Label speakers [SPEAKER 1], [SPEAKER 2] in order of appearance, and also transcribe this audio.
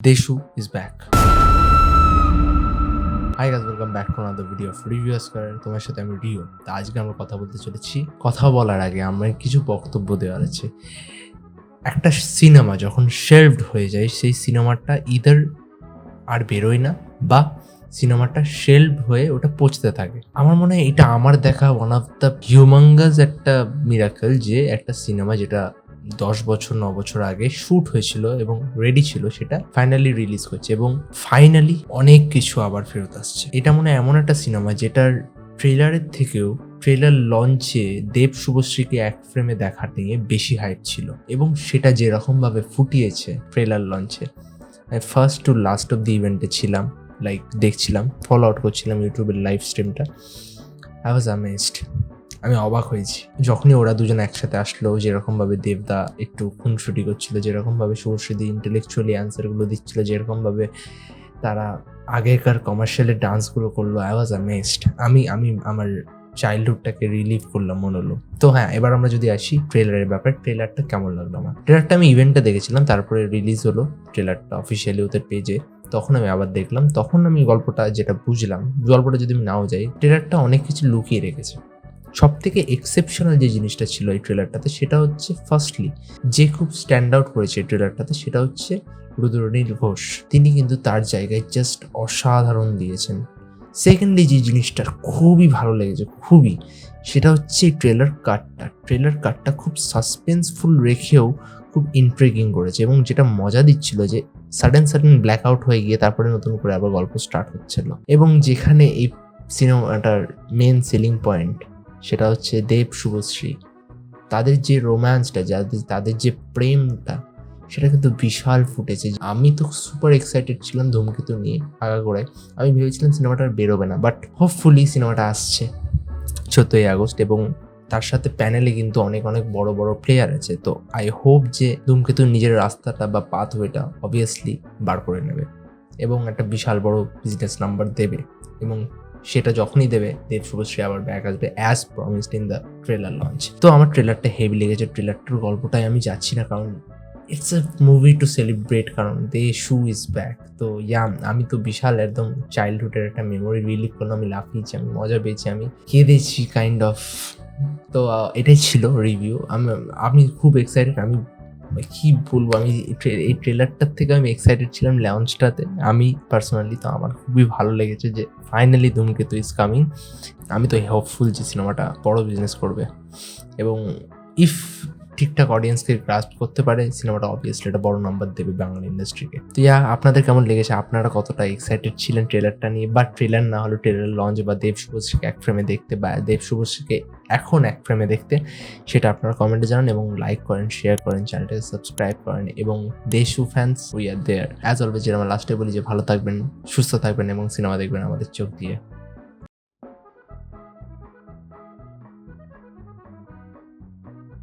[SPEAKER 1] Deshu is back. Hi guys, welcome back to another video of Review Square. তোমার সাথে আমি Rio. তো আজকে আমরা কথা বলতে চলেছি। কথা বলার আগে আমার কিছু বক্তব্য দেওয়ার আছে। একটা সিনেমা যখন শেলভড হয়ে যায়, সেই সিনেমাটা ইদার আর বেরোয় না বা সিনেমাটা শেলভ হয়ে ওটা পচতে থাকে। আমার মনে হয় এটা আমার দেখা ওয়ান অফ দ্য হিউমাঙ্গাস একটা মিরাকল, যে একটা সিনেমা যেটা 10 বছর 9 বছর আগে শ্যুট হয়েছিল এবং রেডি ছিল, সেটা ফাইনালি রিলিজ করছে এবং ফাইনালি অনেক কিছু আবার ফেরত আসছে। এটা মনে হয় এমন একটা সিনেমা যেটার ট্রেলারের থেকেও ট্রেলার লঞ্চে দেব শুভশ্রীকে এক ফ্রেমে দেখা নিয়ে বেশি হাইপ ছিল এবং সেটা যেরকমভাবে ফুটিয়েছে ট্রেলার লঞ্চে। আমি first to last of the ইভেন্টে ছিলাম, লাইক দেখছিলাম, ফলো আউট করছিলাম ইউটিউবের লাইভ স্ট্রিমটা। I was amazed. আমি অবাক হয়েছি যখনই ওরা দুজন একসাথে আসলো, যেরকমভাবে দেবদা একটু খুনসুটি করছিল, যেরকমভাবে শুভশ্রীদি ইন্টেলেকচুয়ালি অ্যান্সারগুলো দিচ্ছিল, যেরকমভাবে তারা আগেকার কমার্শিয়ালের ডান্সগুলো করলো। I was amazed. আমি আমার চাইল্ডহুডটাকে রিলিভ করলাম মনে হলো। তো হ্যাঁ, এবার আমরা যদি আসি ট্রেলারের ব্যাপারে, ট্রেলারটা কেমন লাগলো আমার। ট্রেলারটা আমি ইভেন্টটা দেখেছিলাম, তারপরে রিলিজ হলো ট্রেলারটা অফিসিয়ালি ওদের পেজে, তখন আমি আবার দেখলাম। তখন আমি গল্পটা যেটা বুঝলাম, গল্পটা যদি আমি নাও যাই, ট্রেলারটা অনেক কিছু লুকিয়ে রেখেছে। সব থেকে এক্সেপশনাল যে জিনিসটা ছিল এই ট্রেলারটাতে, সেটা হচ্ছে ফার্স্টলি যে খুব স্ট্যান্ড আউট করেছে এই ট্রেলারটাতে, সেটা হচ্ছে রুদ্রনীল ঘোষ। তিনি কিন্তু তার জায়গায় জাস্ট অসাধারণ দিয়েছেন। সেকেন্ডলি যে জিনিসটা খুবই ভালো লেগেছে, খুবই, সেটা হচ্ছে ট্রেলার কাটটা খুব সাসপেন্সফুল রেখেও খুব ইন্ট্রিগিং করেছে এবং যেটা মজা দিচ্ছিল যে সাডেন ব্ল্যাক আউট হয়ে গিয়ে তারপরে নতুন করে আবার গল্প স্টার্ট হচ্ছিল। এবং যেখানে এই সিনেমাটার মেন সেলিং পয়েন্ট, সেটা হচ্ছে দেব শুভশ্রী, তাদের যে রোম্যান্সটা, তাদের যে প্রেমটা, সেটা কিন্তু বিশাল ফুটেছে। আমি তো সুপার এক্সাইটেড ছিলাম ধূমকেতু নিয়ে আগাগোড়ায়। আমি ভেবেছিলাম সিনেমাটা আর বেরোবে না, বাট হোপফুলি সিনেমাটা আসছে 14ই আগস্ট এবং তার সাথে প্যানেলে কিন্তু অনেক অনেক বড় বড় প্লেয়ার আছে। তো আই হোপ যে ধূমকেতু নিজের রাস্তাটা বা পাথওয়েটা অবভিয়াসলি বার করে নেবে এবং একটা বিশাল বড় বিজনেস নাম্বার দেবে, এবং সেটা যখনই দেবে দেব শুভশ্রী আবার ব্যাক আসবে as promised in the trailer launch. তো আমার ট্রেলারটা হেভি লেগেছে। ট্রেলারটার গল্পটায় আমি যাচ্ছি না, কারণ it's a movie to celebrate, কারণ দেশু ইজ ব্যাক। তো আমি তো বিশাল একদম চাইল্ডহুডের একটা মেমোরি রিলিভ করলাম। আমি লাফিয়েছি, আমি মজা পেয়েছি, আমি কেঁদেছি কাইন্ড অফ। তো এটাই ছিল রিভিউ। আমি খুব এক্সাইটেড। আমি কি বলবো, আমি এই ট্রেলারটার থেকে আমি এক্সাইটেড ছিলাম লঞ্চটাতে। আমি পার্সোনালি তো আমার খুবই ভালো লেগেছে যে ফাইনালি ধূমকেতু ইজ কামিং। আমি তো হোপফুল যে সিনেমাটা বড় বিজনেস করবে এবং ইফ ঠিকঠাক অডিয়েন্সকে গ্রাস্প করতে পারে, সিনেমাটা অবভিয়াসলি একটা বড় নাম্বার দেবে বাংলা ইন্ডাস্ট্রিকে। তো আপনাদের কেমন লেগেছে? আপনারা কতটা এক্সাইটেড ছিলেন ট্রেলারটা নিয়ে? বা ট্রেলার না হলো ট্রেলার লঞ্চ বা দেব শুভশ্রীকে এক ফ্রেমে দেখতে, বা দেব শুভশ্রীকে এখন এক ফ্রেমে দেখতে, সেটা আপনারা কমেন্টে জানান এবং লাইক করেন, শেয়ার করেন, চ্যানেলটাকে সাবস্ক্রাইব করেন। এবং দেশু fans, we are there as always. যেটা আমরা লাস্টে বলি যে ভালো থাকবেন, সুস্থ থাকবেন এবং সিনেমা দেখবেন আমাদের চোখ দিয়ে।